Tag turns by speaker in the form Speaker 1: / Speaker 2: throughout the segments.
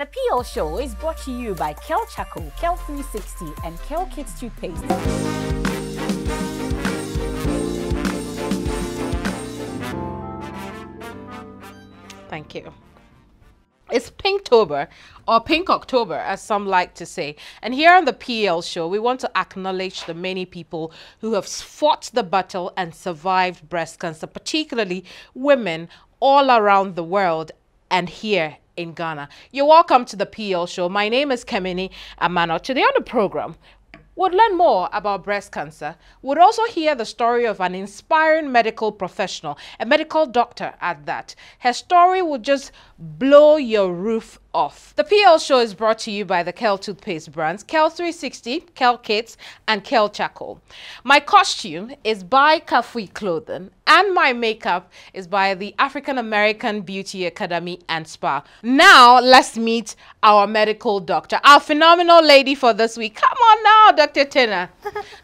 Speaker 1: The PL Show is brought to you by Kel Charcoal, Kel 360 and Kel Kids Toothpaste.
Speaker 2: Thank you. It's Pinktober, or Pink October, as some like to say. And here on the PL Show, we want to acknowledge the many people who have fought the battle and survived breast cancer, particularly women all around the world and here in Ghana. You're welcome to the PL Show. My name is Keminni Amanor. Today on the program, we'll learn more about breast cancer. We'll also hear the story of an inspiring medical professional, a medical doctor at that. Her story will just blow your roof off. The PL Show is brought to you by the Kel toothpaste brands, Kel 360, Kel Kids, and Kel Charcoal. My costume is by Kafui Clothing, and my makeup is by the African American Beauty Academy and Spa. Now, let's meet our medical doctor, our phenomenal lady for this week. Come on now, Dr. Tina.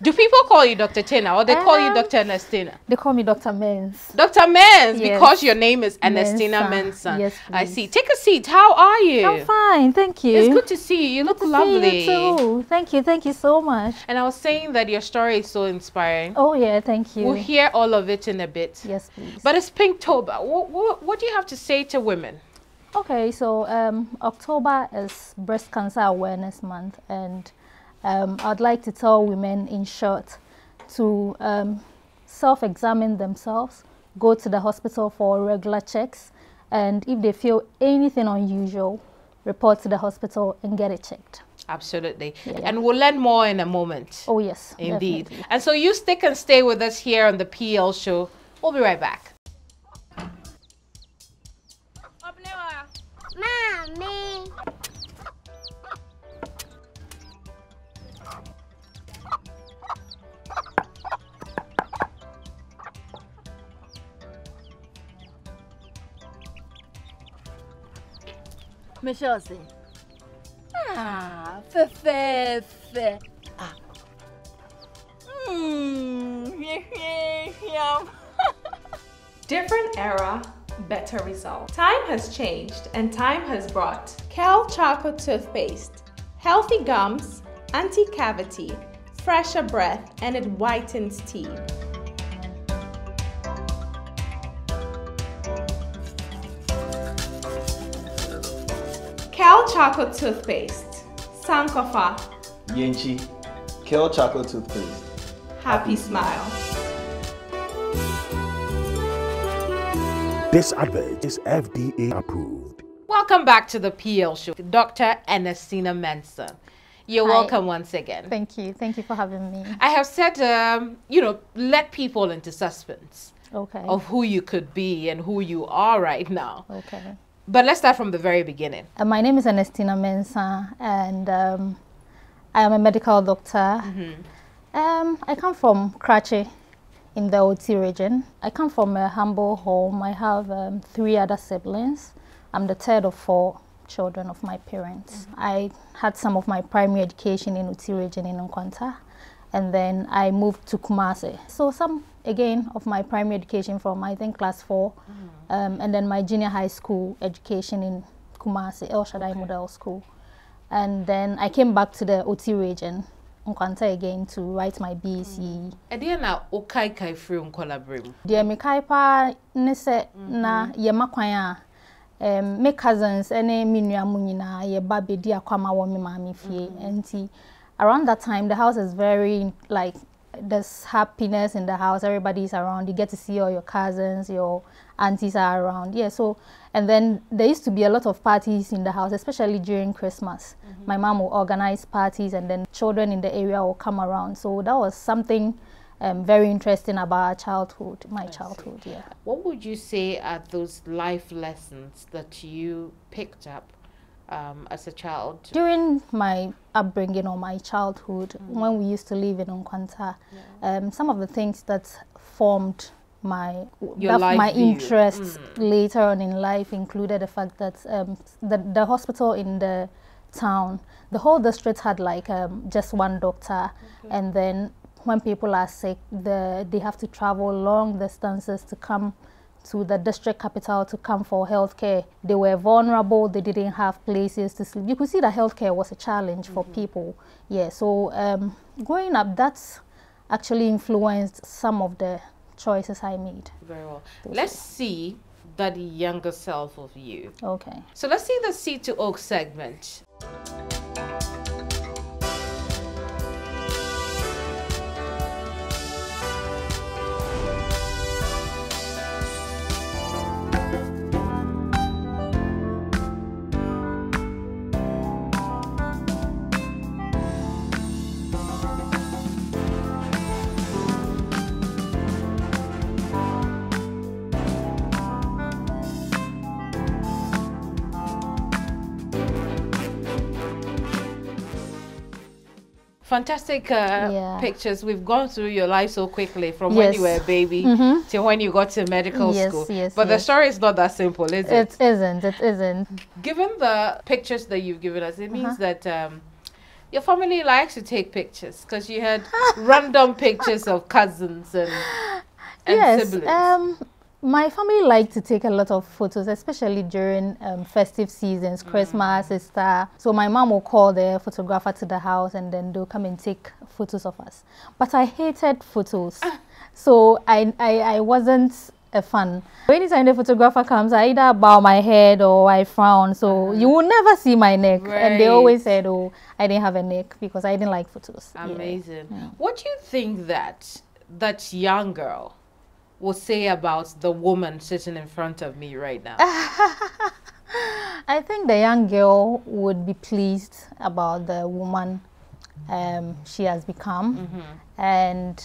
Speaker 2: Do people call you Dr. Tina, or they call you Dr. Ernestina?
Speaker 3: They call me Dr. Mensah.
Speaker 2: Dr. Mensah,
Speaker 3: Yes.
Speaker 2: Because your name is Ernestina Mensah.
Speaker 3: Yes,
Speaker 2: I
Speaker 3: please.
Speaker 2: see. Take a seat. How are you?
Speaker 3: I'm fine, thank you.
Speaker 2: It's good to see you. You look lovely.
Speaker 3: See you too. Thank you so much.
Speaker 2: And I was saying that your story is so inspiring.
Speaker 3: Oh yeah, thank you.
Speaker 2: We'll hear all of it in a bit.
Speaker 3: Yes, please.
Speaker 2: But it's Pinktober. What do you have to say to women?
Speaker 3: Okay, so October is Breast Cancer Awareness Month, and I'd like to tell women in short to self-examine themselves, go to the hospital for regular checks, and if they feel anything unusual, report to the hospital and get it checked.
Speaker 2: Absolutely.
Speaker 3: Yeah.
Speaker 2: And we'll learn more in a moment.
Speaker 3: Oh yes,
Speaker 2: Indeed.
Speaker 3: definitely.
Speaker 2: And so you stick and stay with us here on the PL Show. We'll be right back.
Speaker 4: Mommy.
Speaker 5: Michelle say, fe. Ah. Yum.
Speaker 6: Different era, better result. Time has changed and time has brought Kel Charcoal Toothpaste. Healthy gums, anti-cavity, fresher breath, and it whitens teeth. Kel Charcoal Toothpaste. Sankofa.
Speaker 7: Yenchi, Kel Chocolate Toothpaste.
Speaker 6: Happy smile.
Speaker 8: This advert is FDA approved.
Speaker 2: Welcome back to the PL Show. Dr. Ernestina Mensah. You're
Speaker 3: Hi.
Speaker 2: welcome once again.
Speaker 3: Thank you for having me.
Speaker 2: I have said, let people into suspense
Speaker 3: Okay.
Speaker 2: of who you could be and who you are right now.
Speaker 3: Okay.
Speaker 2: But let's start from the very beginning.
Speaker 3: My name is Ernestina Mensah, and I am a medical doctor. I come from Krachi in the OT region. I come from a humble home. I have 3 other siblings. I'm the third of 4 children of my parents. I had some of my primary education in OT region in Nkwanta, and then I moved to Kumasi. So some, again, of my primary education from, I think, class 4, and then my junior high school education in Kumasi, El Shaddai Model School. And then I came back to the OT region, Nkwanta again, to write my BSc.
Speaker 2: Ediana okai kai free unkolabrim.
Speaker 3: Dear me kaipa nese na ye makwanya me cousins ene me nuamu nyina ye ba bedi akwama wo me mami fie enti around that time the house is very like there's happiness in the house, everybody's around, you get to see all your cousins, your aunties are around. Yeah, so and then there used to be a lot of parties in the house, especially during Christmas. My mom will organize parties and then children in the area will come around. So that was something very interesting about childhood, my childhood, yeah.
Speaker 2: What would you say are those life lessons that you picked up as a child?
Speaker 3: During my upbringing or my childhood, when we used to live in Nkwanta, some of the things that formed my interests later on in life included the fact that the hospital in the town, the whole district had like just one doctor, and then when people are sick, they have to travel long distances to come to the district capital to come for healthcare. They were vulnerable, they didn't have places to sleep. You could see that healthcare was a challenge for people. Yeah, so growing up, that's actually influenced some of the choices I made.
Speaker 2: Very well. Let's see that younger self of you.
Speaker 3: Okay.
Speaker 2: So let's see the Seed to Oak segment. Fantastic pictures. We've gone through your life so quickly, from when you were a baby to when you got to medical school. But the story is not that simple, is it?
Speaker 3: It isn't. It isn't.
Speaker 2: Given the pictures that you've given us, it means that your family likes to take pictures, because you had random pictures of cousins and siblings.
Speaker 3: My family liked to take a lot of photos, especially during festive seasons, Christmas, Easter. So my mom will call the photographer to the house and then they'll come and take photos of us. But I hated photos. So I wasn't a fan. Anytime the photographer comes, I either bow my head or I frown. So you will never see my neck.
Speaker 2: Right.
Speaker 3: And they always said, oh, I didn't have a neck because I didn't like photos.
Speaker 2: Amazing.
Speaker 3: Yeah.
Speaker 2: What do you think that young girl will say about the woman sitting in front of me right now?
Speaker 3: I think the young girl would be pleased about the woman she has become. And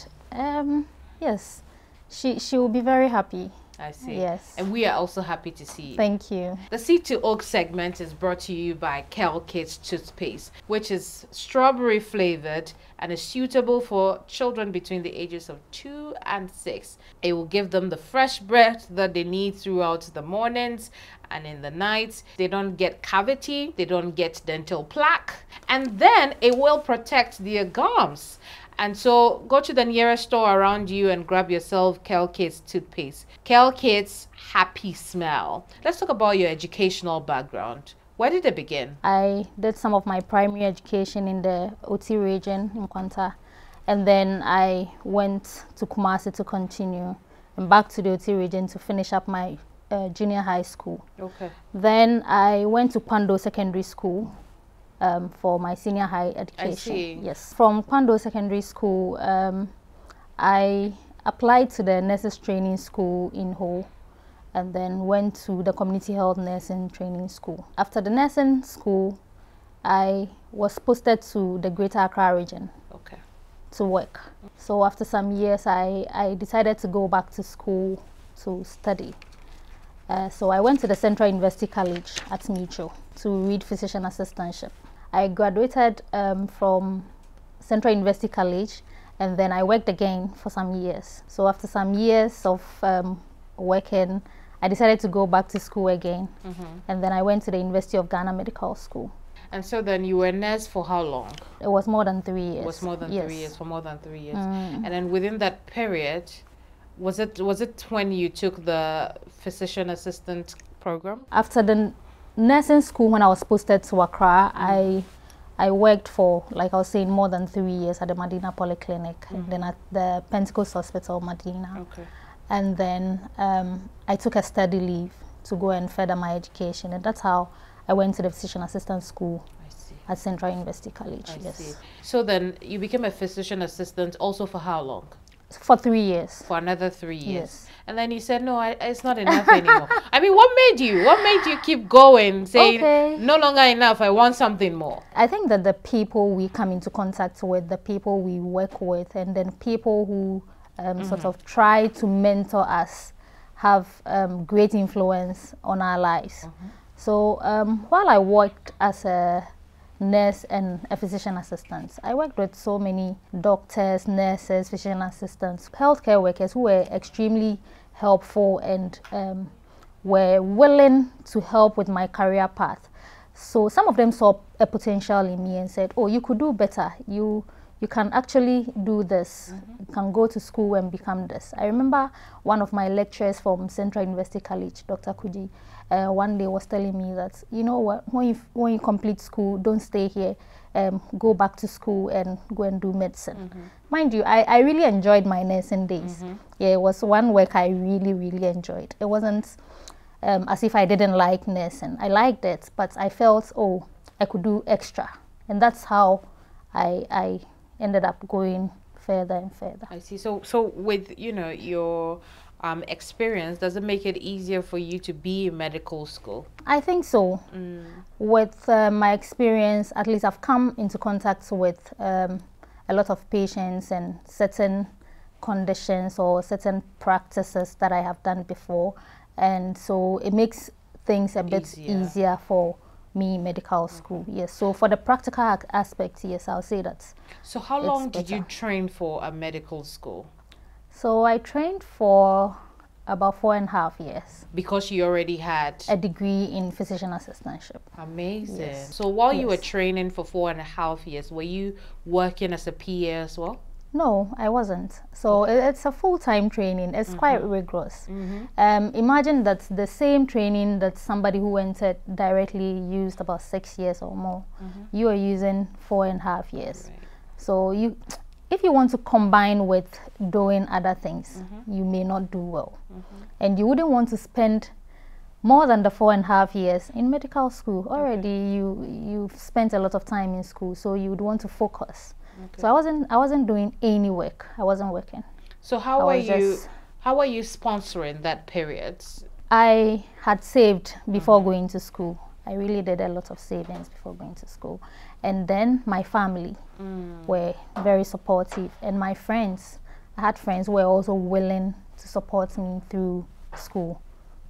Speaker 3: yes, she will be very happy.
Speaker 2: I see.
Speaker 3: Yes.
Speaker 2: And we are also happy to see you.
Speaker 3: Thank you.
Speaker 2: The Seed to Oak segment is brought to you by Kel Kids toothpaste, which is strawberry flavored and is suitable for children between the ages of 2 and 6. It will give them the fresh breath that they need throughout the mornings and in the nights. They don't get cavity, they don't get dental plaque, and then it will protect their gums. And so go to the nearest store around you and grab yourself Kel Kids toothpaste. Kel Kids happy smell. Let's talk about your educational background. Where did it begin?
Speaker 3: I did some of my primary education in the OT region in Kwanta, and then I went to Kumasi to continue and back to the OT region to finish up my junior high school. Okay. Then I went to Kwando Secondary School for my senior high education.
Speaker 2: I see.
Speaker 3: Yes. From Kwando Secondary School, I applied to the nurses training school in Ho, and then went to the community health nursing training school. After the nursing school, I was posted to the Greater Accra region to work. So after some years, I decided to go back to school to study. So I went to the Central University College at Micho to read physician assistantship. I graduated from Central University College, and then I worked again for some years. So after some years of working, I decided to go back to school again. And then I went to the University of Ghana Medical School.
Speaker 2: And so then you were a nurse for how long?
Speaker 3: It was more than 3 years.
Speaker 2: It was more than 3 years, for more than 3 years. And then within that period, was it when you took the physician assistant program?
Speaker 3: After the nursing school, when I was posted to Accra, I worked for, like I was saying, more than 3 years at the Medina Polyclinic, and then at the Pentecost Hospital, Medina. And then I took a study leave to go and further my education, and that's how I went to the physician assistant school at Central University College.
Speaker 2: I see. So then you became a physician assistant also for how long?
Speaker 3: For 3 years.
Speaker 2: For another 3 years.
Speaker 3: Yes.
Speaker 2: And then you said, no, it's not enough anymore. I mean, what made you keep going, saying, no longer enough, I want something more?
Speaker 3: I think that the people we come into contact with, the people we work with, and then people who sort of try to mentor us have great influence on our lives. So while I worked as a nurse and a physician assistant, I worked with so many doctors, nurses, physician assistants, healthcare workers who were extremely helpful and were willing to help with my career path. So some of them saw a potential in me and said, oh, you could do better. You you can actually do this. You can go to school and become this. I remember one of my lecturers from Central University College, Dr. Kuji, one day was telling me that, you know what, when you complete school, don't stay here. Go back to school and go and do medicine. Mind you, I really enjoyed my nursing days. Yeah, it was one work I really, really enjoyed. It wasn't as if I didn't like nursing. I liked it, but I felt, oh, I could do extra. And that's how I ended up going further and further.
Speaker 2: I see. So with, you know, your experience, does it make it easier for you to be in medical school?
Speaker 3: I think so. With my experience, at least I've come into contact with a lot of patients and certain conditions or certain practices that I have done before. And so it makes things a bit easier for me, medical school. Yes. So for the practical aspect, yes, I'll say that.
Speaker 2: So how long did you train for a medical school?
Speaker 3: So I trained for about 4.5 years.
Speaker 2: Because you already had
Speaker 3: a degree in physician assistantship.
Speaker 2: Amazing.
Speaker 3: Yes.
Speaker 2: So while you were training for 4.5 years, were you working as a PA as well?
Speaker 3: No, I wasn't. So it's a full-time training. It's quite rigorous. Imagine that the same training that somebody who entered directly used about 6 years or more. You are using 4.5 years. Right. So if you want to combine with doing other things, you may not do well. And you wouldn't want to spend more than the 4.5 years in medical school. Already you've spent a lot of time in school, so you would want to focus. So I wasn't doing any work. I wasn't working.
Speaker 2: So how are you sponsoring that period?
Speaker 3: I had saved before going to school. I really did a lot of savings before going to school. And then my family were very supportive, and my friends, I had friends who were also willing to support me through school.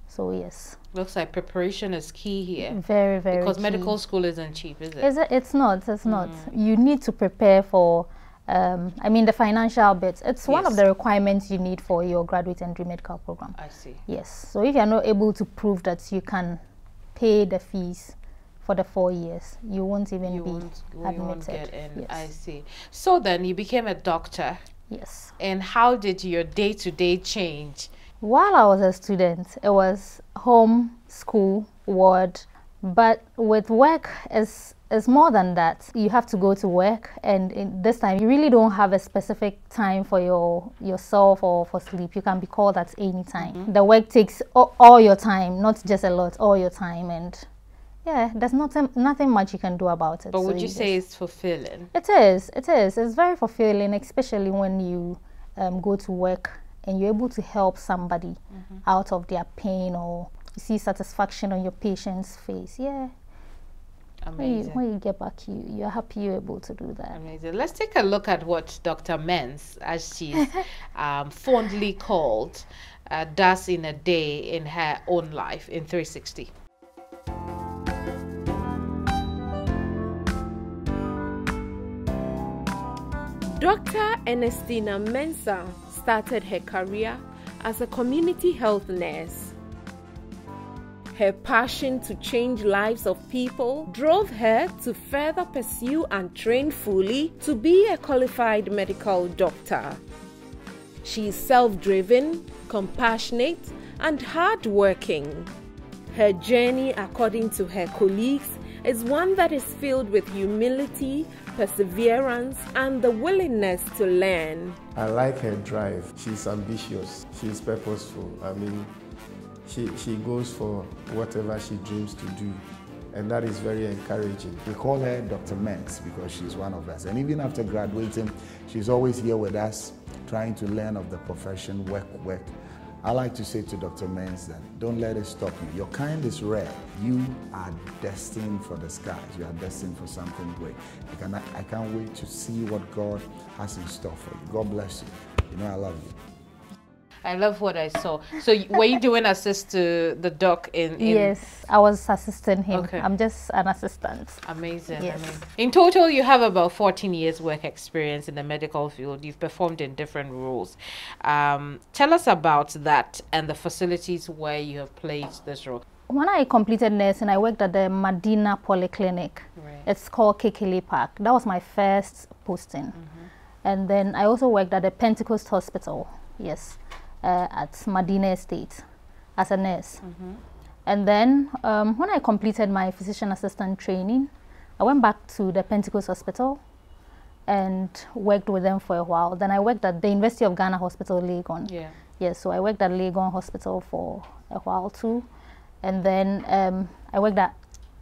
Speaker 3: So yes.
Speaker 2: Looks like preparation is key here.
Speaker 3: Very, very
Speaker 2: Because
Speaker 3: key.
Speaker 2: medical school isn't cheap, is it?
Speaker 3: It's not. It's not. You need to prepare for, I mean, the financial bit. It's one of the requirements you need for your graduate entry medical program.
Speaker 2: I see.
Speaker 3: Yes. So if you're not able to prove that you can pay the fees for the 4 years, you won't even be admitted.
Speaker 2: You won't get in.
Speaker 3: Yes.
Speaker 2: I see. So then you became a doctor.
Speaker 3: Yes.
Speaker 2: And how did your day-to-day change?
Speaker 3: While I was a student, it was home, school, ward, but with work, it's more than that. You have to go to work, and in this time, you really don't have a specific time for yourself or for sleep. You can be called at any time. The work takes all your time, not just a lot, all your time, and yeah, there's nothing much you can do about it.
Speaker 2: But would you say it's fulfilling? It
Speaker 3: is. It's very fulfilling, especially when you go to work and you're able to help somebody out of their pain, or you see satisfaction on your patient's face. Yeah.
Speaker 2: Amazing.
Speaker 3: When you get back, you're happy you're able to do that.
Speaker 2: Amazing. Let's take a look at what Dr. Mensah, as she's fondly called, does in a day in her own life in 360.
Speaker 6: Dr. Ernestina Mensah started her career as a community health nurse. Her passion to change lives of people drove her to further pursue and train fully to be a qualified medical doctor. She is self-driven, compassionate, and hard-working. Her journey, according to her colleagues, is one that is filled with humility, perseverance, and the willingness to learn.
Speaker 4: I like her drive. She's ambitious. She's purposeful. I mean, she goes for whatever she dreams to do, and that is very encouraging.
Speaker 9: We call her Dr. Mensah because she's one of us, and even after graduating, she's always here with us, trying to learn of the profession, work. I like to say to Dr. Mensah that don't let it stop you. Your kind is rare. You are destined for the skies. You are destined for something great. I can't wait to see what God has in store for you. God bless you. You know I love you.
Speaker 2: I love what I saw. So were you doing assist to the doc in
Speaker 3: Yes, I was assisting him.
Speaker 2: Okay.
Speaker 3: I'm just an assistant.
Speaker 2: Amazing.
Speaker 3: Yes.
Speaker 2: Amazing. In total, you have about 14 years work experience in the medical field. You've performed in different roles. Tell us about that and the facilities where you have played this role.
Speaker 3: When I completed nursing, I worked at the Medina Polyclinic.
Speaker 2: Right.
Speaker 3: It's called Kekele Park. That was my first posting. And then I also worked at the Pentecost Hospital, yes, at Medina Estate as a nurse. And then when I completed my physician assistant training, I went back to the Pentecost Hospital and worked with them for a while. Then I worked at the University of Ghana Hospital, Legon.
Speaker 2: Yeah.
Speaker 3: Yes, so I worked at Legon Hospital for a while too. And then I worked at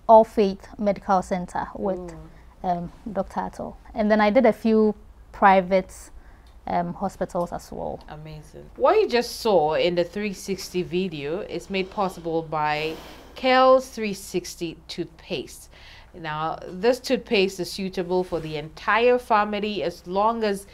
Speaker 3: All Faith Medical Center with Dr. Atto. And then I did a few private hospitals as well.
Speaker 2: Amazing. What you just saw in the 360 video is made possible by Kel's 360 toothpaste. Now, this toothpaste is suitable for the entire family as long as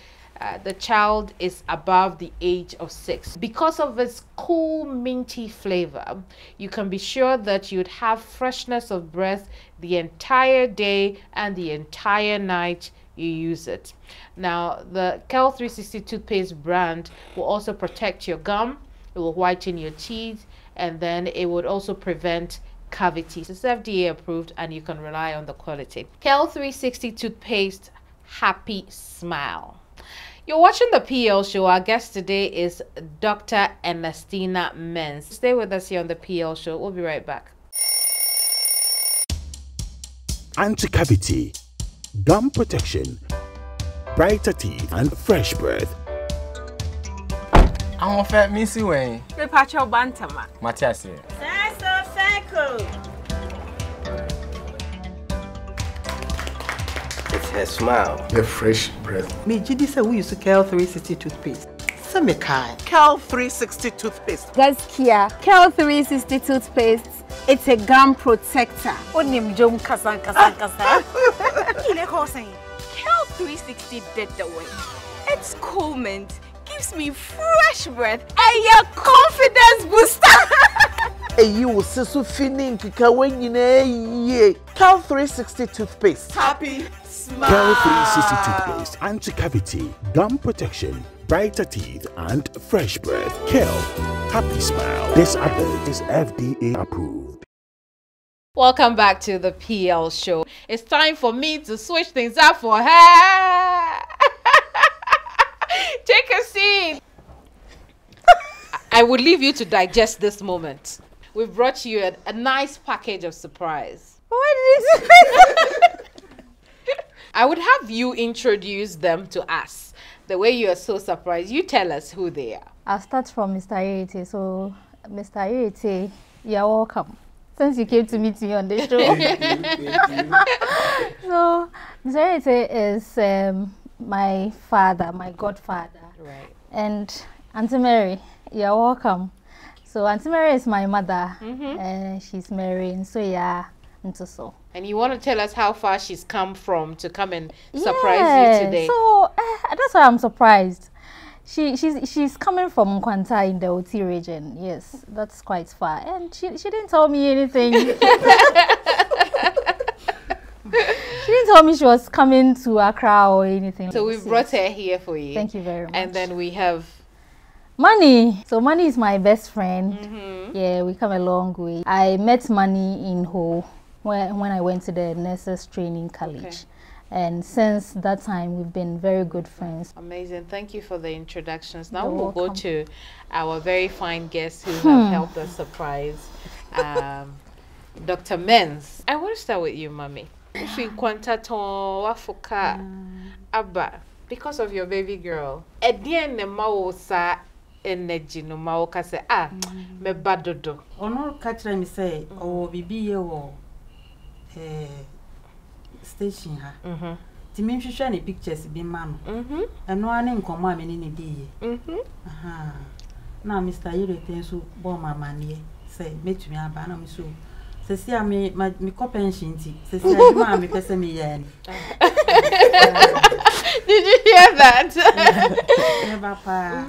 Speaker 2: the child is above the age of 6. Because of its cool, minty flavor, you can be sure that you'd have freshness of breath the entire day and the entire night you use it. Now, the Kel 360 toothpaste brand will also protect your gum, it will whiten your teeth, and then it would also prevent cavities. It's FDA approved and you can rely on the quality. Kel 360 toothpaste, happy smile. You're watching the PL show. Our guest today is Dr. Ernestina Mensah. Stay with us here on the PL show. We'll be right back.
Speaker 8: Anti-cavity, gum protection, brighter teeth, and fresh breath.
Speaker 10: I'm fat Missy Wayne.
Speaker 11: The Pacho Bantama.
Speaker 10: Matthias.
Speaker 7: It's her smile.
Speaker 4: The fresh breath.
Speaker 12: Me, Gidi said we used to Kel 360 toothpaste. Semikai.
Speaker 13: Kel 360 toothpaste.
Speaker 14: That's Kia. Kel 360 toothpaste. It's a gum protector.
Speaker 11: Onim Jom Kasan Kasan Kasan.
Speaker 14: Kel 360 did the way. It's cool mint. Gives me fresh breath and your confidence booster.
Speaker 13: You will see so feeling when you know Kel 360 toothpaste.
Speaker 12: Happy smile.
Speaker 8: Kel 360 toothpaste, anti-cavity, gum protection, brighter teeth, and fresh breath. Kel, happy smile. This advert is FDA approved.
Speaker 2: Welcome back to the PL show. It's time for me to switch things up for her. Take a seat. I would leave you to digest this moment. We've brought you a nice package of surprise.
Speaker 14: What did you say?
Speaker 2: I would have you introduce them to us. The way you are so surprised, you tell us who they are.
Speaker 3: I'll start from Mr. Irete. So, Mr. Irete, you're welcome. Since you came to meet me on the show. So, Mr. Irete is my father, my godfather.
Speaker 2: Right.
Speaker 3: And Auntie Mary, you're welcome. So Auntie Mary is my mother. She's married, so yeah, into so.
Speaker 2: And you want to tell us how far she's come from to come and surprise you today?
Speaker 3: So that's why I'm surprised. She's coming from Nkwanta in the OT region. Yes, that's quite far. And she didn't tell me anything. She didn't tell me she was coming to Accra or anything.
Speaker 2: So we've brought her here for you.
Speaker 3: Thank you very much.
Speaker 2: And then we have
Speaker 3: Money. So Money is my best friend. Yeah, we come a long way. I met Money in Ho when I went to the nurses training college. Okay. And since that time, we've been very good friends.
Speaker 2: Amazing. Thank you for the introductions. Now we'll go to our very fine guests who have helped us surprise Dr. Mensah. I want to start with you, Mommy. Abba, because of your baby girl, energy no ma woka say me badodo
Speaker 12: ono katra mi say o bibi ye wo station ha ti mi hwehwe ne pictures bi ma no eno ane nkomo a me ne di ye na Mr. Irete nso bo mama ne say metumi aba na mi so sesi a me ko pension ti sesi a ma me pese me ye ni.
Speaker 2: Did you hear that?
Speaker 12: Never pa.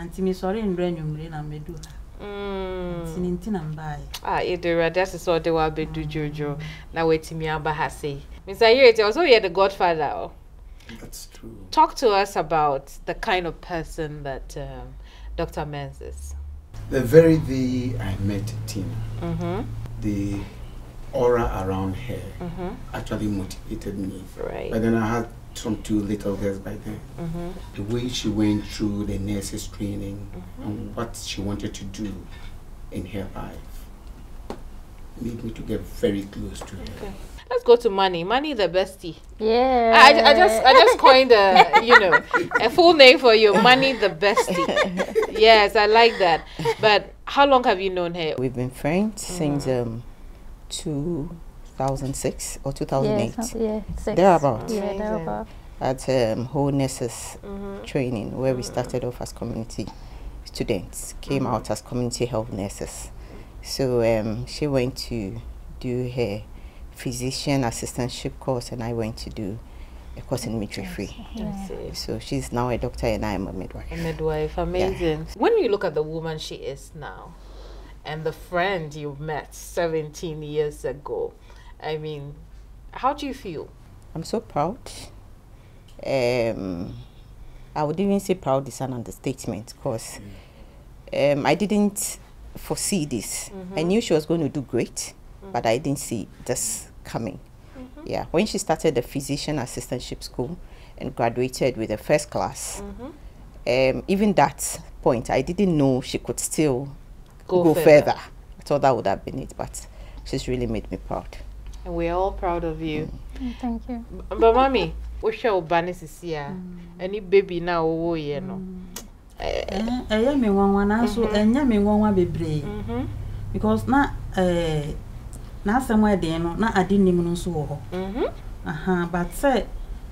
Speaker 12: Ntimi sorry nbranyumre na medu. Sinintina mbaye.
Speaker 2: Edera, that is what they will be do Jojo. Now wetimi aba ha say. Mr. Irete, also you're the godfather.
Speaker 4: That's true.
Speaker 2: Talk to us about the kind of person that Dr. Mensah is.
Speaker 4: The very day I met Tina, the aura around her actually motivated me.
Speaker 2: Right.
Speaker 4: But then I had
Speaker 10: from 2 little girls by then. The way she went through the nurses training and what she wanted to do in her life made me to get very close to her.
Speaker 2: Okay. Let's go to Money. Money the bestie.
Speaker 3: Yeah.
Speaker 2: I just coined a full name for you. Money the bestie. Yes, I like that. But how long have you known her?
Speaker 15: We've been friends since 2006 or 2008.
Speaker 3: Yeah,
Speaker 15: thereabouts.
Speaker 3: Yeah, thereabouts.
Speaker 15: At whole nurses training, where we started off as community students, came out as community health nurses. So she went to do her physician assistantship course, and I went to do a course in midwifery. So she's now a doctor and I am a midwife.
Speaker 2: A midwife, amazing. Yeah. When you look at the woman she is now and the friend you met 17 years ago, I mean, how do you feel?
Speaker 15: I'm so proud. I would even say proud is an understatement, because I didn't foresee this. I knew she was going to do great, but I didn't see this coming. Yeah, when she started the physician assistantship school and graduated with a first class, even that point, I didn't know she could still go further. I thought that would have been it, but she's really made me proud.
Speaker 2: And we're all proud of you.
Speaker 3: Thank you.
Speaker 2: But mommy, we shall banis is here. Any baby now, you know.
Speaker 12: Me one so me one bebre. Because na somewhere there no na adinim no so ho. But say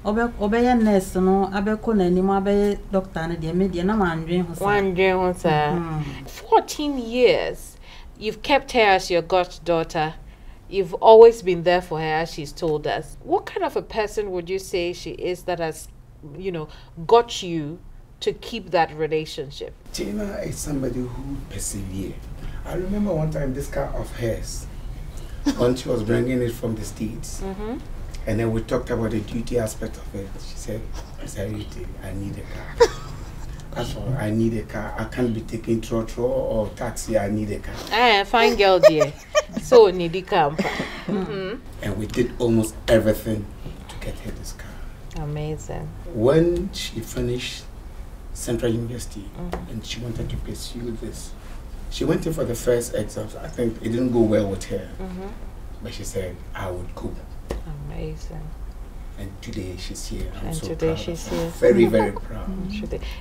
Speaker 12: obey nurse no abeko na anim abey doctor na de me de na mandwen ho sa.
Speaker 2: Mandwen ho sa. 14 years you've kept her as your goddaughter. You've always been there for her, as she's told us. What kind of a person would you say she is that has, you know, got you to keep that relationship?
Speaker 10: Tina is somebody who perseveres. I remember one time this car of hers, when she was bringing it from the States, and then we talked about the duty aspect of it. She said, I need a car. That's all. I need a car. I can't be taking trotro or taxi. I need a car.
Speaker 2: Fine girl, dear. So need a car.
Speaker 10: And we did almost everything to get her this car.
Speaker 2: Amazing.
Speaker 10: When she finished Central University and she wanted to pursue this, she went in for the first exams. I think it didn't go well with her, but she said, I would go.
Speaker 2: Amazing.
Speaker 10: And today she's here. I'm
Speaker 2: and
Speaker 10: so
Speaker 2: today
Speaker 10: proud
Speaker 2: she's
Speaker 10: of her.
Speaker 2: here.
Speaker 10: Very, very proud.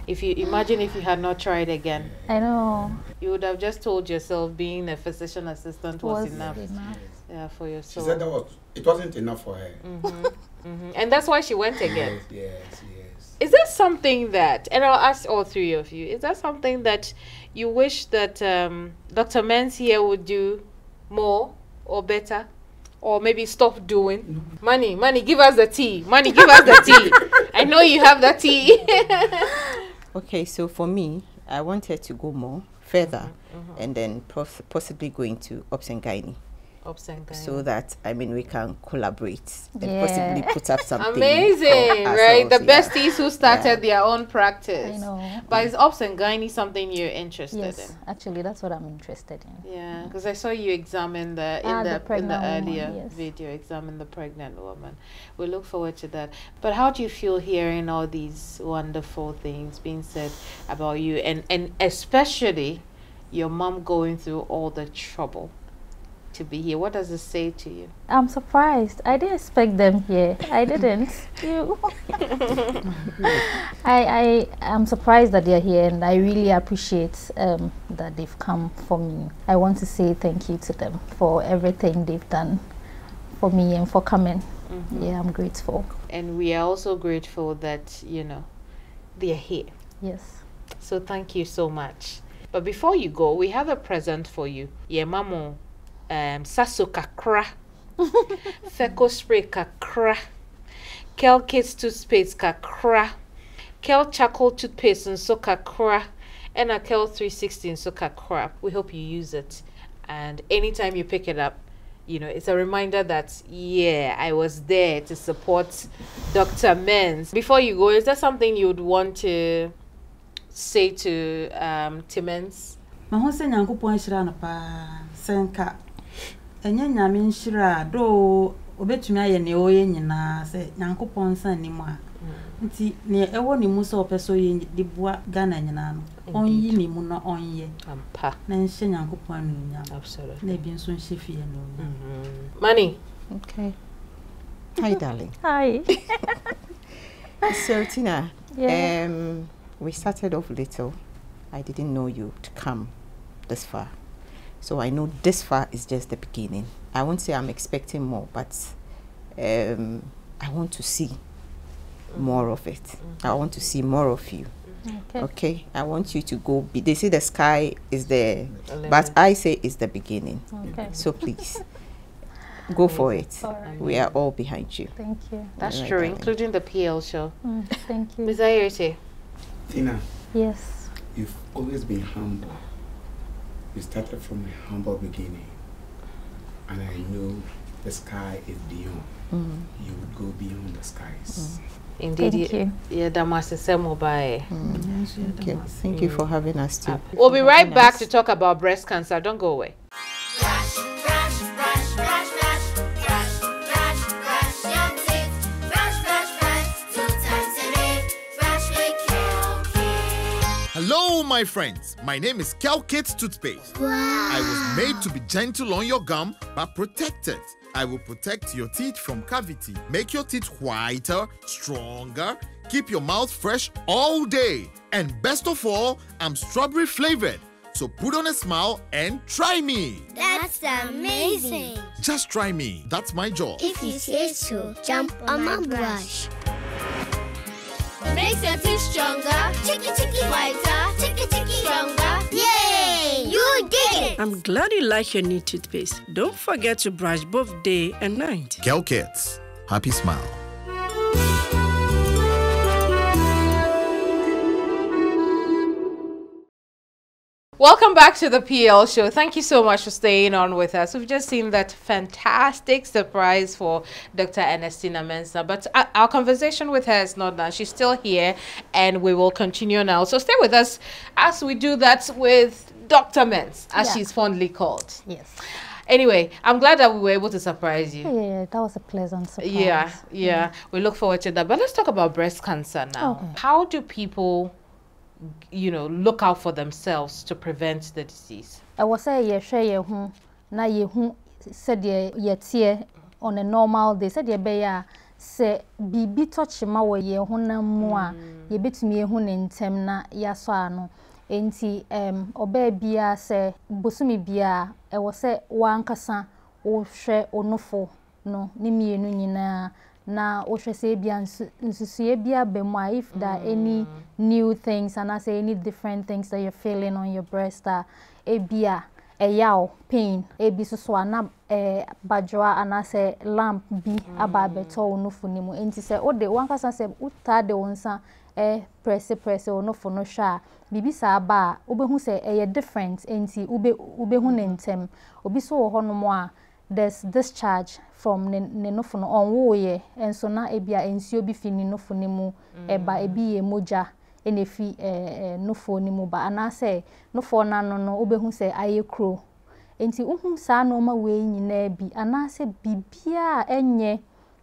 Speaker 2: If you imagine if you had not tried again,
Speaker 3: I know,
Speaker 2: you would have just told yourself being a physician assistant was enough. Yeah, for your soul.
Speaker 10: She said it wasn't enough for her.
Speaker 2: And that's why she went again.
Speaker 10: Yes.
Speaker 2: Is there something that, and I'll ask all three of you, is there something that you wish that Dr. Mensah here would do more or better? Or maybe stop doing? Money, give us the tea. Money, give us the tea. I know you have the tea.
Speaker 15: Okay, so for me, I wanted to go more further and then possibly go into Ops and Gynae. So that, I mean, we can collaborate and possibly put up something.
Speaker 2: Amazing, right? The besties who started their own practice.
Speaker 3: I know.
Speaker 2: But is Ops and Gynae something you're interested in?
Speaker 3: Yes, actually, that's what I'm interested in.
Speaker 2: Yeah, because I saw you examine the earlier video, examine the pregnant woman. We look forward to that. But how do you feel hearing all these wonderful things being said about you, and especially your mom going through all the trouble to be here? What does it say to you?
Speaker 3: I'm surprised. I didn't expect them here. I didn't. I am surprised that they're here, and I really appreciate that they've come for me. I want to say thank you to them for everything they've done for me and for coming. Yeah, I'm grateful.
Speaker 2: And we are also grateful that, you know, they're here.
Speaker 3: Yes.
Speaker 2: So thank you so much. But before you go, we have a present for you. Yeah, Mamo. Sasso kakra, Feco spray kakra, Kel Kids toothpaste kakra, Kel charcoal toothpaste and so kakra, and a Kel 360 and so kakra. We hope you use it, and anytime you pick it up, you know, it's a reminder that, yeah, I was there to support Dr. Mensah. Before you go, is there something you would want to say to Mensah?
Speaker 12: Mahose nyankopon hira na pa senka enye nyame nhira do obetumi aye ne oye nyina se nyankopon san ni mu a Nti ne ewo ni mu so opeso ye de boa Ghana nyina no. Onyi ni mu no onye.
Speaker 2: Ampa.
Speaker 12: Na nhye Nyankopon anu nya.
Speaker 2: Absolutely.
Speaker 12: Na bi nso nhye fie no.
Speaker 2: Money.
Speaker 15: Okay. Hi, darling.
Speaker 3: Hi.
Speaker 15: So, Tina,
Speaker 3: Yeah.
Speaker 15: we started off little. I didn't know you to come this far. So I know this far is just the beginning. I won't say I'm expecting more, but I want to see more of it. I want to see more of you. Okay? I want you to go. They say the sky is there, but I say it's the beginning.
Speaker 3: Okay.
Speaker 15: So please, go for it. We are all behind you.
Speaker 3: Thank you.
Speaker 2: That's
Speaker 15: All right,
Speaker 2: true,
Speaker 15: darling.
Speaker 2: including the PL show.
Speaker 3: Thank you.
Speaker 2: Ms. Ayerite.
Speaker 10: Tina.
Speaker 3: Yes.
Speaker 10: You've always been humble. You started from a humble beginning. And I know the sky is beyond. You would go beyond the skies.
Speaker 2: Indeed.
Speaker 3: Thank you.
Speaker 2: Yeah, that must be mobile.
Speaker 15: Thank you for having us too.
Speaker 2: We'll be right back to talk about breast cancer. Don't go away.
Speaker 16: Hello, my friends. My name is Kelkit Toothpaste. I was made to be gentle on your gum, but protected. I will protect your teeth from cavity, make your teeth whiter, stronger, keep your mouth fresh all day. And best of all, I'm strawberry flavored. So put on a smile and try me.
Speaker 17: That's amazing.
Speaker 16: Just try me. That's my job.
Speaker 17: If you say so, jump on my brush. Makes your teeth stronger, chicky whiter, chicky stronger. Yay! You did it!
Speaker 18: I'm glad you like your new toothpaste. Don't forget to brush both day and night.
Speaker 16: Kelkits. Happy smile.
Speaker 2: Welcome back to the PL show. Thank you so much for staying on with us. We've just seen that fantastic surprise for Dr. Ernestina Mensah, but our conversation with her is not done. She's still here, and we will continue now. So stay with us as we do that with Dr. Mensah, as she's fondly called.
Speaker 3: Yes.
Speaker 2: Anyway, I'm glad that we were able to surprise you.
Speaker 3: Yeah, that was a pleasant surprise.
Speaker 2: Yeah. We look forward to that. But let's talk about breast cancer now.
Speaker 3: Okay.
Speaker 2: How do people, look out for themselves to prevent the disease?
Speaker 3: I was saying, na said ye on a normal day, said ye beya say bibi touch ma wo ye huna mua ye betumi ehun ntem na yaso ano enti oba bia say bosumi bia e wo say wankasa wo hwe onofo no ni mienu nyina na wo hwe say bia nsusuye bia bema if there any new things and I say any different things that you're feeling on your breast bia yaw pain ebi so ana badwa ana say lamp bi aba beto onofo ni mu enti say ode wankasa say uta de wonsa press onofo no hwa bibi sa ba obehu say different enti ubehu nentem obi so wo hono a there's discharge from ne nofo no onwo ye enso na ebia ensio bi fi ni nofo ni mu eba ebi ye moja enefi nofo ni mu ba ana say nofo na no obehu say aye kro enti uhum sa no ma we nyina bi ana say bibia enye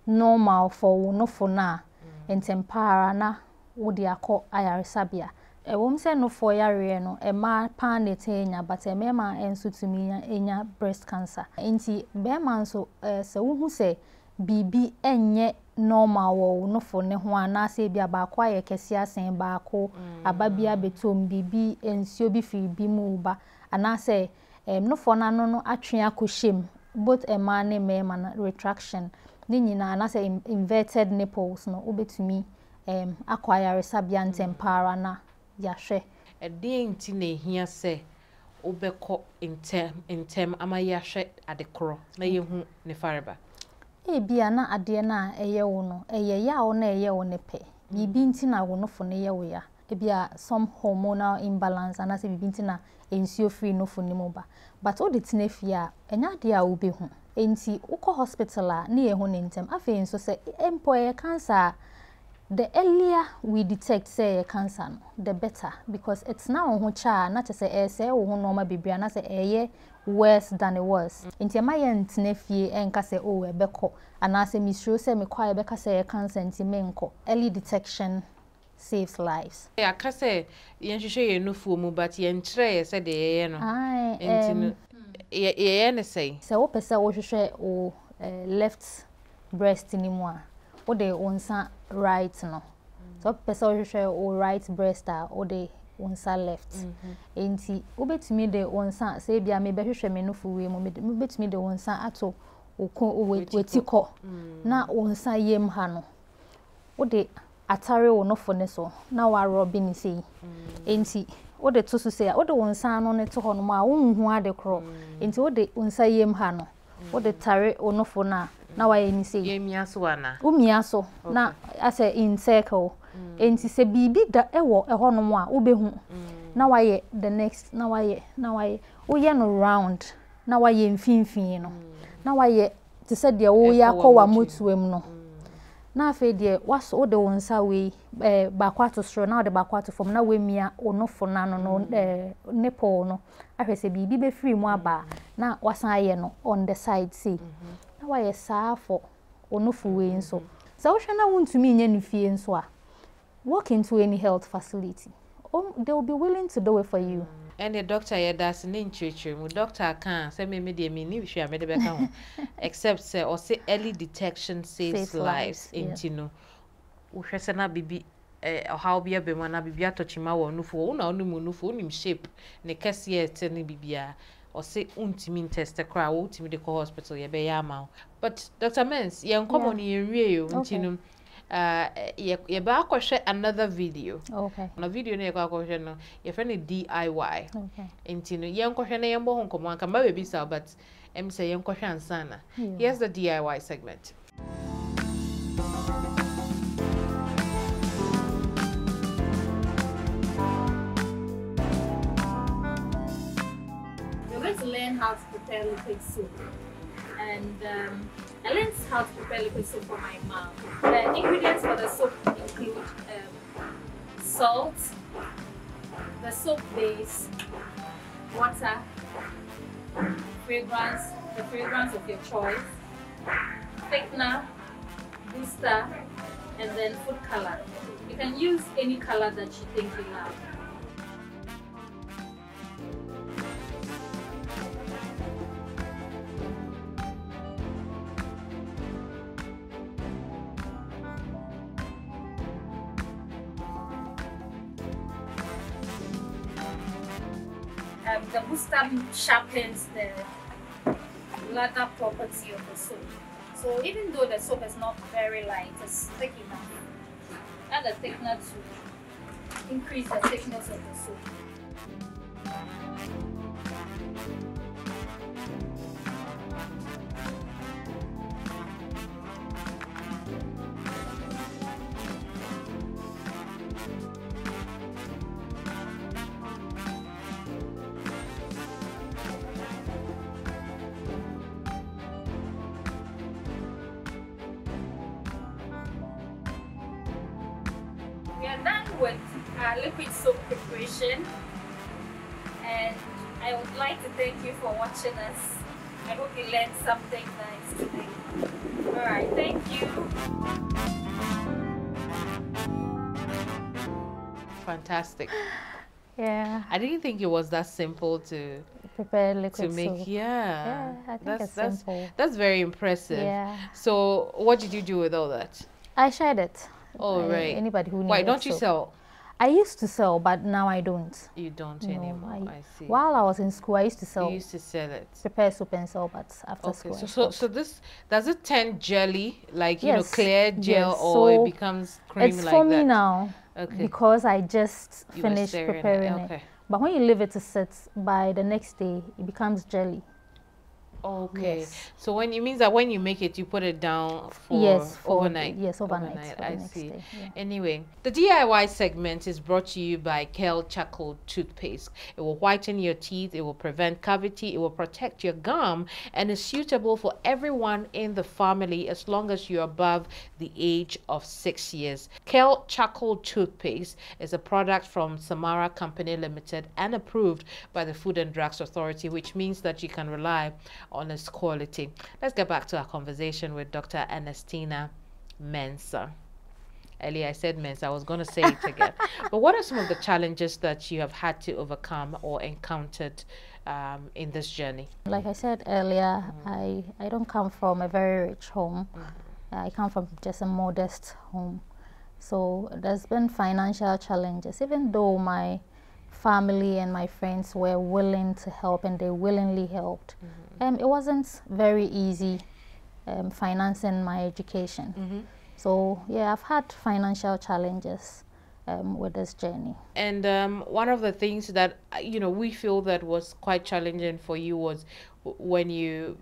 Speaker 3: normal for wo nofo na entempara na wo de akọ ayaresabia wom say nofo yare no ma pan netenya but mema enso tumi enya breast cancer enti be man so se wo say bibi enye normal wo nofo ne ho ana say bia ba kwa ye kese asen ba ko ababia betom bibi ensio bi fi bi mu ba ana say nofo na no atwe akoshem both a man and man retraction ni nyina ana say inverted nipples no obetumi acquire resabia ntempara na yahwe
Speaker 2: edin na ehia say obekọ intem ama yahwe adekoro na yehu ne fareba
Speaker 3: bia na ade na eye wo no ya wo na eye wo ne pe bibi ntina wo no fo ne ye wo ya bia some hormonal imbalance ana se bibi ntina ensio free no fo ne mo ba but o de tina fia enya de a wo be hu enti ukọ hospital a na ye hu ne ntem afi nso se empo ye cancer the earlier we detect say a cancer, the better, because it's now on child, not to say normal baby, and I say worse than it was. Into my aunt nephew and say oh a beko, and I say Miss Rose say me quiet beka say a cancer into menko. Early detection saves lives.
Speaker 2: Yeah, I say you show you no fool, but you entray said the no. Yeah, say.
Speaker 3: So what person we should o left breast anymore. Or the onsa right no. So person we should o right breast or the onsa left. Enti obetumi de onsa say bia me behwehwe me no fuwe mo betumi de onsa ato wetiko na onsa yem ha no. O de atare wo no fo ne so na wa robi ni sei. Enti o de to so say o de onsa no ne to ho no ma wonhu ade kro. Enti o de onsa yem ha no. O de tare wo no fo na wa yemi sei.
Speaker 2: Yemia so ana.
Speaker 3: Umia na as a in circle. Enti se bibi da ewo eho no mo a obehu. Na wa ye the next na wa ye o ye no round na wa ye mfinfin no. Na wa ye te se de wo ya kwa motuem no. Na afi de was o de wonsa we bakwato stro na o de bakwato fom na we mia onofo na no nipple no ahwe se bibi be free mu aba na wasan aye no on the side see na wa ye saafo onofo we nso so hwe na wontumi nya ne fie nso a walk into any health facility they will be willing to do it for you.
Speaker 2: And the doctor here does in church. Doctor can't say me the me sure me the except say or say early detection saves lives. Into no, we say na bibi how be a be man na bibi atochima wo no fo una onu mu no fo unim shape ne kese ye te ne bibia or say untimi test the cry ultimi the hospital ye be ya ma. But Dr. Mens ye nkomo ni enwie yo into no ye ba akwhwe another video.
Speaker 3: Okay.
Speaker 2: Na video na ye kwa akwhwe no ye friend DIY.
Speaker 3: Okay.
Speaker 2: Intino ye nkwhwe na ye mbo ho nkomo anka ba baby sa but say ye nkwhwe ansana. Here's the DIY segment.
Speaker 19: We're going to learn how to prepare liquid soup. And I learned how to prepare liquid soup for my mom. The ingredients for the soup include salt, the soap base, water, the fragrance of your choice, thickener, booster, and then food color. You can use any color that you think you love. The booster sharpens the lather property of the soap. So even though the soap is not very light, it's thick enough. Add a thickener to increase the thickness of the soap. We are done with our liquid soap preparation, and I would like to thank you for watching us. I hope you learned something nice today. Alright, thank you.
Speaker 2: Fantastic.
Speaker 3: Yeah.
Speaker 2: I didn't think it was that simple to
Speaker 3: prepare liquid
Speaker 2: to make.
Speaker 3: soup.
Speaker 2: Yeah,
Speaker 3: I think it's simple.
Speaker 2: That's very impressive.
Speaker 3: Yeah.
Speaker 2: So what did you do with all that?
Speaker 3: I shared it.
Speaker 2: Oh, right.
Speaker 3: Anybody who needs.
Speaker 2: Why don't you sell?
Speaker 3: I used to sell, but now I don't.
Speaker 2: You don't anymore. I see.
Speaker 3: While I was in school, I used to sell.
Speaker 2: You used to sell it.
Speaker 3: Prepare soup and sell, but after school.
Speaker 2: So this does it turn jelly, like you know, clear gel, or it becomes cream like that?
Speaker 3: It's for me now.
Speaker 2: Okay.
Speaker 3: Because I just finished preparing
Speaker 2: it.
Speaker 3: But when you leave it to sit, by the next day, it becomes jelly.
Speaker 2: Okay.
Speaker 3: Yes.
Speaker 2: So when it means that when you make it, you put it down for overnight.
Speaker 3: Yes, overnight. For
Speaker 2: I
Speaker 3: the next
Speaker 2: see.
Speaker 3: day, yeah.
Speaker 2: Anyway, the DIY segment is brought to you by Kel Charcoal Toothpaste. It will whiten your teeth, it will prevent cavity, it will protect your gum, and is suitable for everyone in the family as long as you're above the age of 6 years. Kel Charcoal Toothpaste is a product from Samara Company Limited and approved by the Food and Drugs Authority, which means that you can rely on its quality. Let's get back to our conversation with Dr. Ernestina Mensah. Earlier I said Mensah, I was going to say it again. But what are some of the challenges that you have had to overcome or encountered in this journey?
Speaker 3: Like I said earlier, I don't come from a very rich home. I come from just a modest home. So there's been financial challenges, even though my family and my friends were willing to help and they willingly helped. It wasn't very easy financing my education. So yeah, I've had financial challenges with this journey. And
Speaker 2: one of the things that we feel that was quite challenging for you was when you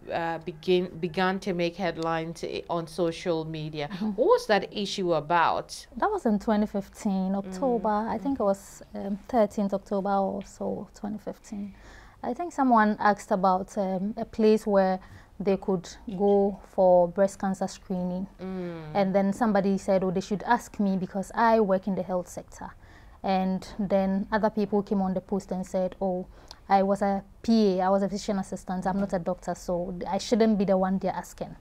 Speaker 2: began to make headlines on social media. What was that issue about?
Speaker 3: That was in 2015, October. I think it was 13th October or so, 2015. I think someone asked about a place where they could go for breast cancer screening. And then somebody said, oh, they should ask me because I work in the health sector. And then other people came on the post and said, oh, I was a PA, I was a physician assistant, I'm not a doctor, so I shouldn't be the one they're asking.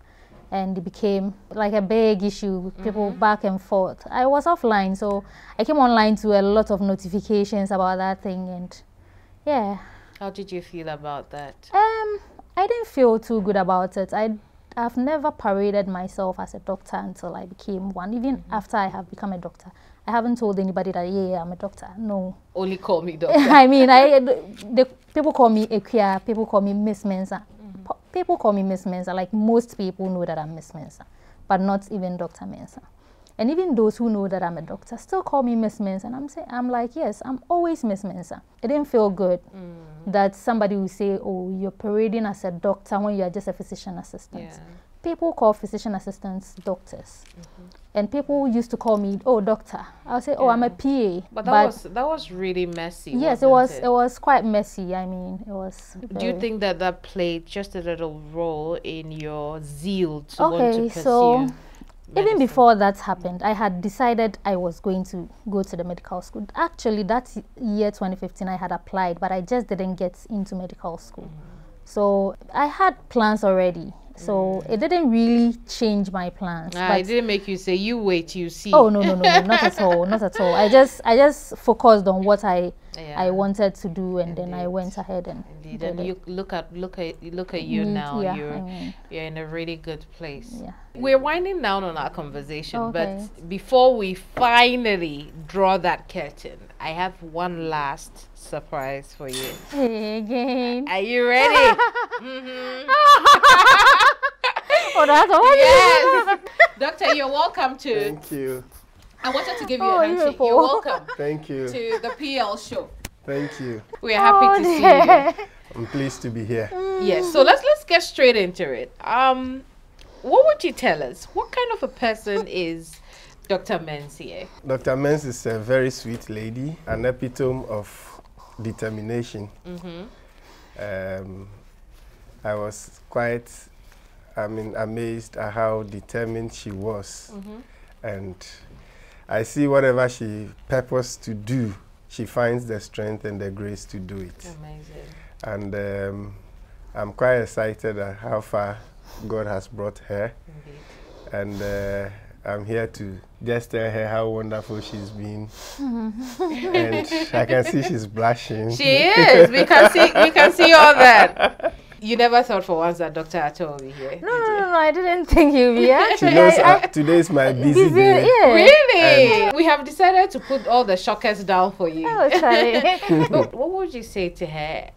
Speaker 3: And it became like a big issue with people back and forth. I was offline, so I came online to a lot of notifications about that thing, and yeah.
Speaker 2: How did you feel about that?
Speaker 3: I didn't feel too good about it. I've never paraded myself as a doctor until I became one. Even after I have become a doctor, I haven't told anybody that, yeah, I'm a doctor. No.
Speaker 2: Only call me doctor.
Speaker 3: I mean, people call me Equia, people call me Miss Mensah. People call me Miss Mensah, like most people know that I'm Miss Mensah, but not even Dr. Mensah. And even those who know that I'm a doctor still call me Miss Mensah. And I'm like, yes, I'm always Miss Mensah. It didn't feel good that somebody will say, oh, you're parading as a doctor when you're just a physician assistant. Yeah. People call physician assistants doctors. And people used to call me, oh, doctor. I'll say, oh, I'm a PA.
Speaker 2: But that was really messy.
Speaker 3: Yes, it was quite messy. I mean, it was.
Speaker 2: Do you think that played just a little role in your zeal to want to pursue?
Speaker 3: So even before that happened, I had decided I was going to go to the medical school. Actually, that year 2015, I had applied, but I just didn't get into medical school. So I had plans already. So it didn't really change my plans.
Speaker 2: It didn't make you say, you wait, you see.
Speaker 3: Oh, no, not at all, not at all. I just focused on what I wanted to do, and then I went ahead and
Speaker 2: did and you look at you now.
Speaker 3: Yeah,
Speaker 2: you're in a really good place.
Speaker 3: Yeah.
Speaker 2: We're winding down on our conversation, but before we finally draw that curtain, I have one last surprise for you.
Speaker 3: Hey, again.
Speaker 2: Are you ready?
Speaker 3: Yes.
Speaker 2: Doctor, you're welcome to.
Speaker 4: Thank you.
Speaker 2: I wanted to give you a handshake. You're welcome.
Speaker 4: Thank you.
Speaker 2: To the PL show.
Speaker 4: Thank you.
Speaker 2: We are happy to see you.
Speaker 4: I'm pleased to be here.
Speaker 2: Yes. So let's get straight into it. What would you tell us? What kind of a person is Dr. Mensah?
Speaker 4: Dr. Mensah is a very sweet lady, an epitome of determination. I was quite amazed at how determined she was. And I see whatever she purposed to do, she finds the strength and the grace to do it.
Speaker 2: Amazing.
Speaker 4: And I'm quite excited at how far God has brought her.
Speaker 2: Indeed.
Speaker 4: And I'm here to just tell her how wonderful she's been. And I can see she's blushing.
Speaker 2: She is. We can see all that. You never thought for once that Dr. Ato will be here?
Speaker 3: No, I didn't think you'd be here.
Speaker 4: She knows today is my busy day.
Speaker 3: Yeah.
Speaker 2: Really? We have decided to put all the shockers down for you.
Speaker 3: Oh, sorry.
Speaker 2: But what would you say to her,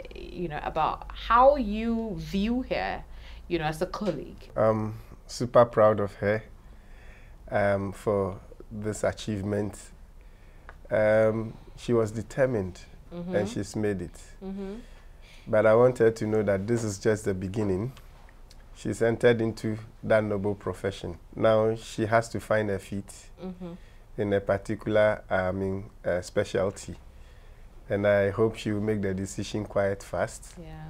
Speaker 2: about how you view her, as a colleague?
Speaker 4: I'm super proud of her for this achievement. She was determined and she's made it. But I want her to know that this is just the beginning. she's entered into that noble profession. Now she has to find her feet in a particular specialty. And I hope she will make the decision quite fast.
Speaker 2: Yeah.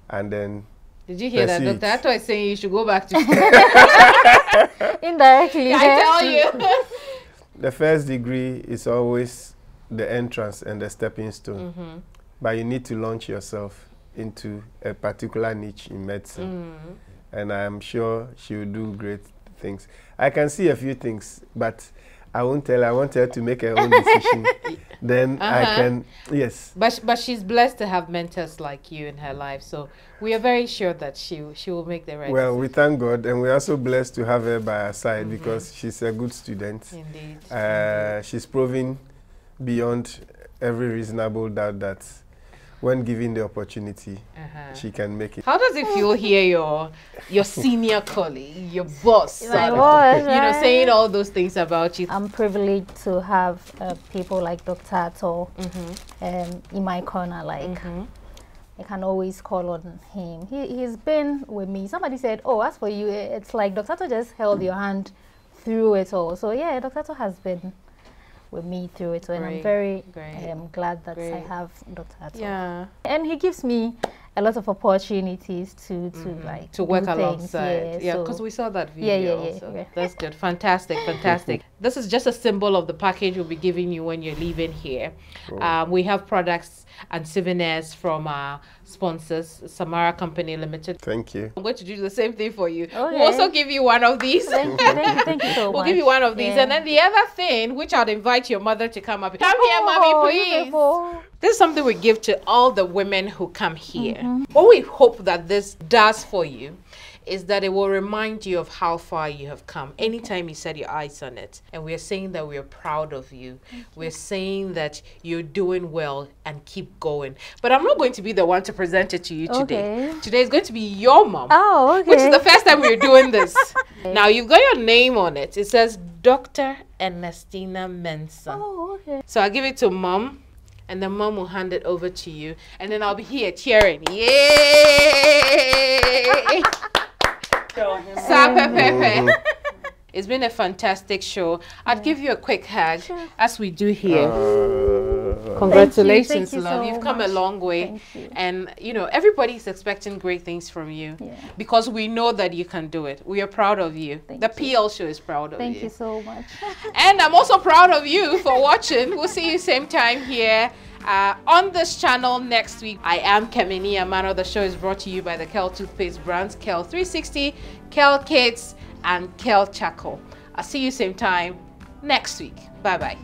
Speaker 4: And then
Speaker 2: did you hear that, Doctor? I thought I was saying you should go back to
Speaker 3: indirectly.
Speaker 2: I tell you.
Speaker 4: The first degree is always the entrance and the stepping stone. But you need to launch yourself into a particular niche in medicine. And I'm sure she will do great things. I can see a few things, but I won't tell her. I want her to make her own decision. Then I can, yes.
Speaker 2: But she's blessed to have mentors like you in her life. So we are very sure that she will make the right
Speaker 4: Well,
Speaker 2: decision.
Speaker 4: we thank God, and we're also blessed to have her by our side because she's a good student.
Speaker 2: Indeed.
Speaker 4: She's proving beyond every reasonable doubt that when given the opportunity, she can make it.
Speaker 2: How does it feel here, your senior colleague, your boss,
Speaker 3: My boss,
Speaker 2: you know, saying all those things about you?
Speaker 3: I'm privileged to have people like Dr. Ato in my corner. Like, I can always call on him. He's been with me. Somebody said, oh, as for you, it's like Dr. Ato just held your hand through it all. So yeah, Dr. Ato has been with me through it, and I'm very glad that I have Dr. Ato.
Speaker 2: Yeah,
Speaker 3: and he gives me a lot of opportunities to like
Speaker 2: to work
Speaker 3: do
Speaker 2: alongside.
Speaker 3: things.
Speaker 2: Yeah, because we saw that video. Also. That's good. Fantastic, fantastic. This is just a symbol of the package we'll be giving you when you're leaving here. We have products and souvenirs from our sponsors, Samara Company Limited.
Speaker 4: Thank you.
Speaker 2: I'm going to do the same thing for you. We'll also give you one of these.
Speaker 3: Thank you so much.
Speaker 2: We'll give you one of these. And then the other thing, which I'd invite your mother to come up. Come here, mommy, please. This is something we give to all the women who come here. What we hope that this does for you is that it will remind you of how far you have come anytime you set your eyes on it. And we're saying that we're proud of you. We're saying that you're doing well and keep going. But I'm not going to be the one to present it to you today. Today is going to be your mom.
Speaker 3: Oh, okay.
Speaker 2: Which is the first time we're doing this. Now, you've got your name on it. It says Dr. Ernestina Mensah.
Speaker 3: Oh, okay.
Speaker 2: So I'll give it to mom. And then mom will hand it over to you. And then I'll be here cheering. Yay! It's been a fantastic show. I'd give you a quick hug as we do here. Congratulations,
Speaker 3: Thank you
Speaker 2: love.
Speaker 3: so
Speaker 2: You've come a
Speaker 3: much.
Speaker 2: long way. And, you know, everybody's expecting great things from you because we know that you can do it. We are proud of you. The PL show is proud of you.
Speaker 3: Thank you so much.
Speaker 2: And I'm also proud of you for watching. We'll see you same time here on this channel next week. I am Keminni Amanor. The show is brought to you by the Kel toothpaste brands, Kel 360, Kel Kids, and Kel Charcoal. I'll see you same time next week. Bye-bye.